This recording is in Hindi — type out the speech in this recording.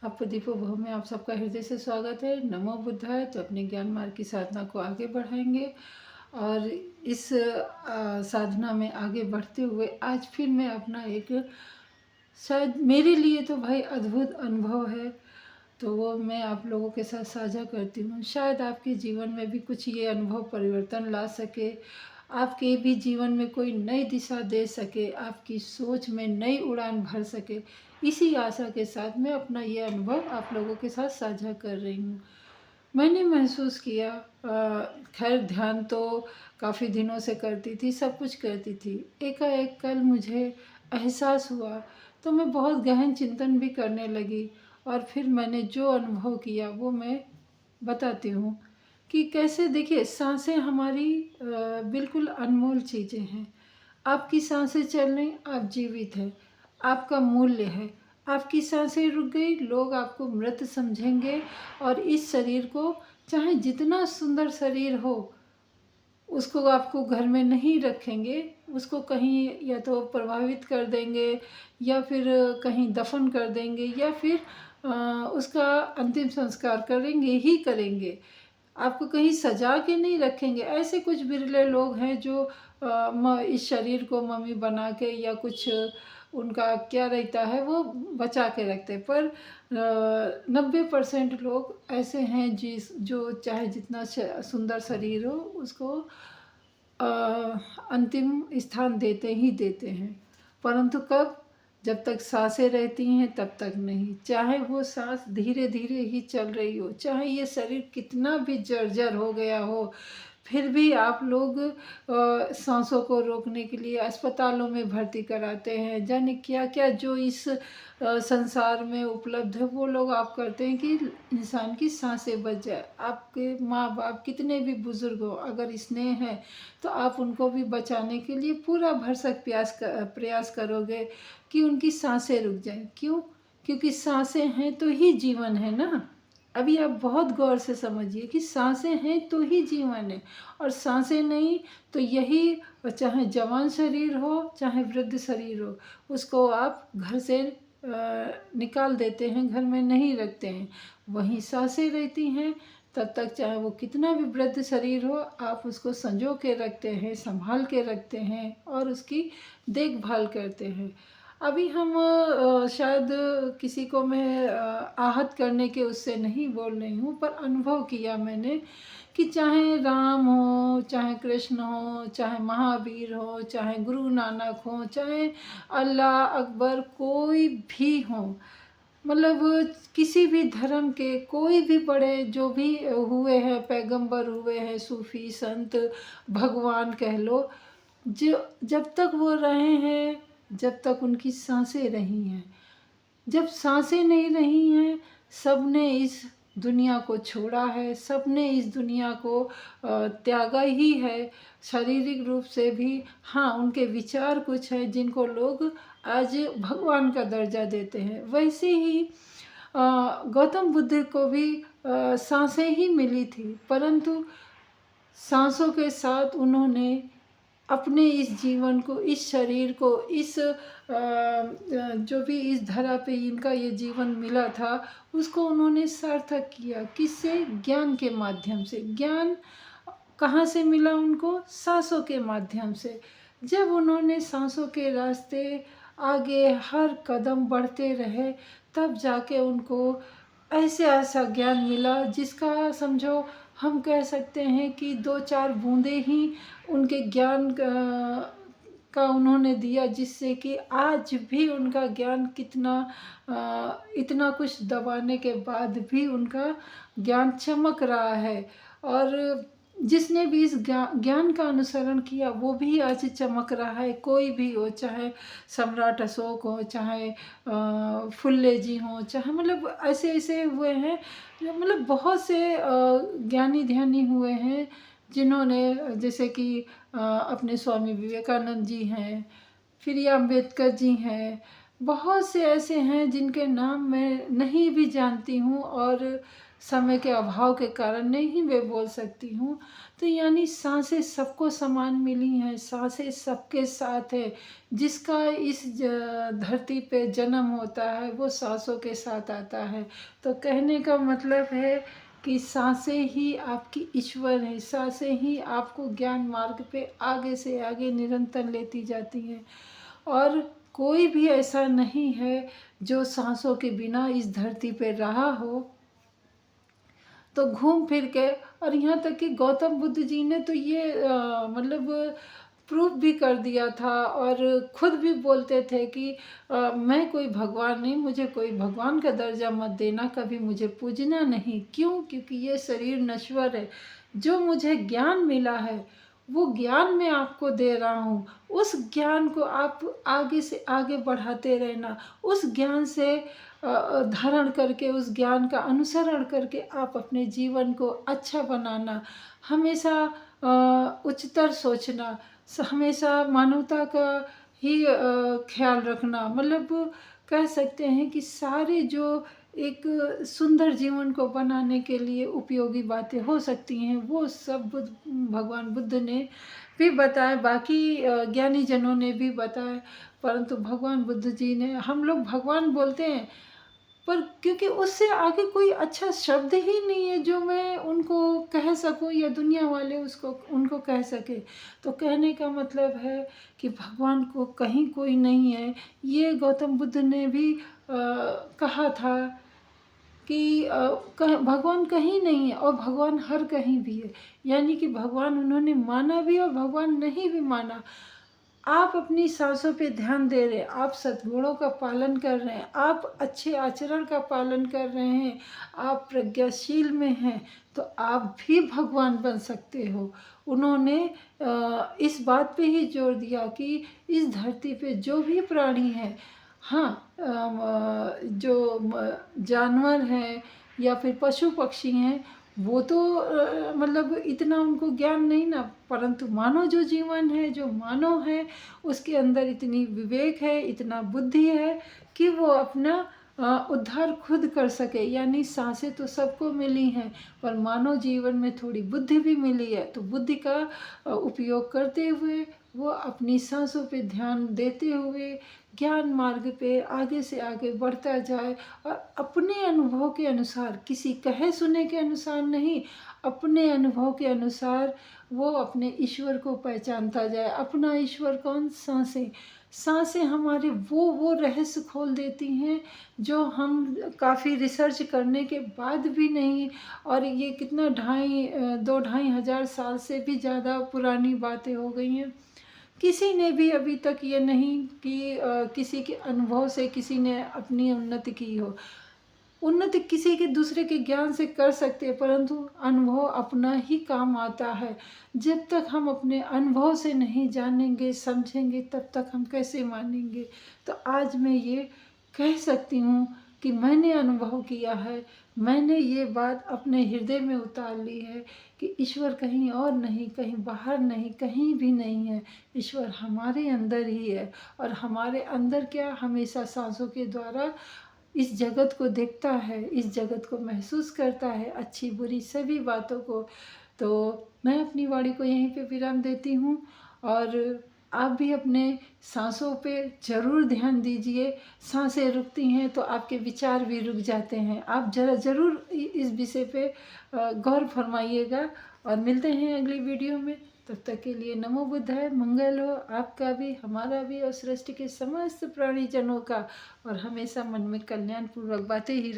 आपको दीपो भव में आप सबका हृदय से स्वागत है। नमो बुद्धाय। तो अपने ज्ञान मार्ग की साधना को आगे बढ़ाएंगे और इस साधना में आगे बढ़ते हुए आज फिर मैं अपना एक शायद मेरे लिए तो भाई अद्भुत अनुभव है, तो वो मैं आप लोगों के साथ साझा करती हूँ। शायद आपके जीवन में भी कुछ ये अनुभव परिवर्तन ला सके, आपके भी जीवन में कोई नई दिशा दे सके, आपकी सोच में नई उड़ान भर सके। इसी आशा के साथ मैं अपना ये अनुभव आप लोगों के साथ साझा कर रही हूँ। मैंने महसूस किया, खैर ध्यान तो काफ़ी दिनों से करती थी, सब कुछ करती थी। एकाएक कल मुझे एहसास हुआ, तो मैं बहुत गहन चिंतन भी करने लगी और फिर मैंने जो अनुभव किया वो मैं बताती हूँ कि कैसे। देखिए, सांसें हमारी बिल्कुल अनमोल चीज़ें हैं। आपकी सांसें चल रही, आप जीवित हैं, आपका मूल्य है। आपकी सांसें रुक गई, लोग आपको मृत समझेंगे और इस शरीर को, चाहे जितना सुंदर शरीर हो, उसको आपको घर में नहीं रखेंगे। उसको कहीं या तो प्रभावित कर देंगे या फिर कहीं दफन कर देंगे या फिर उसका अंतिम संस्कार करेंगे ही करेंगे। आपको कहीं सजा के नहीं रखेंगे। ऐसे कुछ बिरले लोग हैं जो इस शरीर को मम्मी बना के या कुछ उनका क्या रहता है वो बचा के रखते हैं। पर 90% लोग ऐसे हैं जो चाहे जितना सुंदर शरीर हो उसको अ, अंतिम स्थान देते ही देते हैं। परंतु कब? जब तक सांसें रहती हैं तब तक नहीं। चाहे वो सांस धीरे धीरे ही चल रही हो, चाहे ये शरीर कितना भी जर्जर हो गया हो, फिर भी आप लोग सांसों को रोकने के लिए अस्पतालों में भर्ती कराते हैं। जाने क्या क्या जो इस संसार में उपलब्ध है वो लोग आप करते हैं कि इंसान की सांसें बच जाए। आपके माँ बाप कितने भी बुजुर्ग हो, अगर स्नेह है तो आप उनको भी बचाने के लिए पूरा भरसक प्रयास करोगे कि उनकी सांसें रुक जाएं। क्यों? क्योंकि सांसें हैं तो ही जीवन है ना। अभी आप बहुत गौर से समझिए कि सांसें हैं तो ही जीवन है, और सांसें नहीं तो यही, चाहे जवान शरीर हो चाहे वृद्ध शरीर हो, उसको आप घर से निकाल देते हैं, घर में नहीं रखते हैं। वहीं सांसें रहती हैं तब तक, चाहे वो कितना भी वृद्ध शरीर हो, आप उसको संजो के रखते हैं, संभाल के रखते हैं और उसकी देखभाल करते हैं। अभी हम शायद किसी को मैं आहत करने के उससे नहीं बोल रही हूँ, पर अनुभव किया मैंने कि चाहे राम हो, चाहे कृष्ण हो, चाहे महावीर हो, चाहे गुरु नानक हो, चाहे अल्लाह अकबर, कोई भी हो, मतलब किसी भी धर्म के कोई भी बड़े जो भी हुए हैं, पैगंबर हुए हैं, सूफी संत, भगवान कह लो, जो जब तक वो रहे हैं, जब तक उनकी सांसें रही हैं। जब सांसें नहीं रही हैं, सब ने इस दुनिया को छोड़ा है, सब ने इस दुनिया को त्यागा ही है, शारीरिक रूप से भी। हाँ, उनके विचार कुछ है जिनको लोग आज भगवान का दर्जा देते हैं। वैसे ही गौतम बुद्ध को भी सांसें ही मिली थी, परंतु सांसों के साथ उन्होंने अपने इस जीवन को, इस शरीर को, इस जो भी इस धरा पे इनका ये जीवन मिला था, उसको उन्होंने सार्थक किया। किससे? ज्ञान के माध्यम से। ज्ञान कहाँ से मिला उनको? सांसों के माध्यम से। जब उन्होंने सांसों के रास्ते आगे हर कदम बढ़ते रहे, तब जाके उनको ऐसे ऐसा ज्ञान मिला जिसका समझो हम कह सकते हैं कि 2-4 बूंदें ही उनके ज्ञान का उन्होंने दिया, जिससे कि आज भी उनका ज्ञान कितना इतना कुछ दबाने के बाद भी उनका ज्ञान चमक रहा है। और जिसने भी इस ज्ञान का अनुसरण किया वो भी आज चमक रहा है। कोई भी हो, चाहे सम्राट अशोक हो, चाहे फुल्ले जी हों, चाहे मतलब ऐसे ऐसे हुए हैं, मतलब बहुत से ज्ञानी ध्यानी हुए हैं जिन्होंने, जैसे कि अपने स्वामी विवेकानंद जी हैं, फिर ये अम्बेडकर जी हैं, बहुत से ऐसे हैं जिनके नाम मैं नहीं भी जानती हूँ और समय के अभाव के कारण नहीं मैं बोल सकती हूँ। तो यानी सांसें सबको समान मिली हैं, सांसें सबके साथ है। जिसका इस धरती पे जन्म होता है वो सांसों के साथ आता है। तो कहने का मतलब है कि सांसें ही आपकी ईश्वर है, सांसें ही आपको ज्ञान मार्ग पे आगे से आगे निरंतर लेती जाती हैं। और कोई भी ऐसा नहीं है जो सांसों के बिना इस धरती पे रहा हो। तो घूम फिर के, और यहाँ तक कि गौतम बुद्ध जी ने तो ये मतलब प्रूफ भी कर दिया था और खुद भी बोलते थे कि मैं कोई भगवान नहीं, मुझे कोई भगवान का दर्जा मत देना, कभी मुझे पूजना नहीं। क्यों? क्योंकि ये शरीर नश्वर है। जो मुझे ज्ञान मिला है वो ज्ञान मैं आपको दे रहा हूँ। उस ज्ञान को आप आगे से आगे बढ़ाते रहना, उस ज्ञान से धारण करके, उस ज्ञान का अनुसरण करके आप अपने जीवन को अच्छा बनाना। हमेशा उच्चतर सोचना, हमेशा मानवता का ही ख्याल रखना। मतलब कह सकते हैं कि सारे जो एक सुंदर जीवन को बनाने के लिए उपयोगी बातें हो सकती हैं वो सब भगवान बुद्ध ने भी बताया, बाकी ज्ञानी जनों ने भी बताया। परंतु भगवान बुद्ध जी ने, हम लोग भगवान बोलते हैं पर क्योंकि उससे आगे कोई अच्छा शब्द ही नहीं है जो मैं उनको कह सकूं या दुनिया वाले उसको उनको कह सके। तो कहने का मतलब है कि भगवान को कहीं कोई नहीं है। ये गौतम बुद्ध ने भी कहा था कि भगवान कहीं नहीं है और भगवान हर कहीं भी है। यानी कि भगवान उन्होंने माना भी और भगवान नहीं भी माना। आप अपनी सांसों पे ध्यान दे रहे हैं, आप सद्गुणों का पालन कर रहे हैं, आप अच्छे आचरण का पालन कर रहे हैं, आप प्रज्ञाशील में हैं, तो आप भी भगवान बन सकते हो। उन्होंने इस बात पे ही जोर दिया कि इस धरती पे जो भी प्राणी हैं, हाँ, जो जानवर हैं या फिर पशु पक्षी हैं, वो तो मतलब इतना उनको ज्ञान नहीं ना, परंतु मानव जो जीवन है, जो मानव है, उसके अंदर इतनी विवेक है, इतना बुद्धि है कि वो अपना उद्धार खुद कर सके। यानी सांसें तो सबको मिली हैं पर मानव जीवन में थोड़ी बुद्धि भी मिली है, तो बुद्धि का उपयोग करते हुए वो अपनी सांसों पे ध्यान देते हुए ज्ञान मार्ग पे आगे से आगे बढ़ता जाए और अपने अनुभव के अनुसार, किसी कहे सुने के अनुसार नहीं, अपने अनुभव के अनुसार वो अपने ईश्वर को पहचानता जाए। अपना ईश्वर कौन? सांसें। सांसें हमारे वो रहस्य खोल देती हैं जो हम काफ़ी रिसर्च करने के बाद भी नहीं, और ये कितना 2-2.5 हज़ार साल से भी ज़्यादा पुरानी बातें हो गई हैं। किसी ने भी अभी तक ये नहीं कि किसी के अनुभव से किसी ने अपनी उन्नति की हो। उन्नति किसी के दूसरे के ज्ञान से कर सकते हैं, परंतु अनुभव अपना ही काम आता है। जब तक हम अपने अनुभव से नहीं जानेंगे समझेंगे तब तक हम कैसे मानेंगे। तो आज मैं ये कह सकती हूँ कि मैंने अनुभव किया है, मैंने ये बात अपने हृदय में उतार ली है कि ईश्वर कहीं और नहीं, कहीं बाहर नहीं, कहीं भी नहीं है। ईश्वर हमारे अंदर ही है और हमारे अंदर क्या, हमेशा सांसों के द्वारा इस जगत को देखता है, इस जगत को महसूस करता है, अच्छी बुरी सभी बातों को। तो मैं अपनी वाणी को यहीं पे विराम देती हूँ और आप भी अपने सांसों पे ज़रूर ध्यान दीजिए। सांसें रुकती हैं तो आपके विचार भी रुक जाते हैं। आप ज़रूर इस विषय पे गौर फरमाइएगा और मिलते हैं अगली वीडियो में। तब तक के लिए नमो बुद्धाय, मंगल हो आपका भी, हमारा भी और सृष्टि के समस्त प्राणी जनों का। और हमेशा मन में कल्याण पूर्वक बातें ही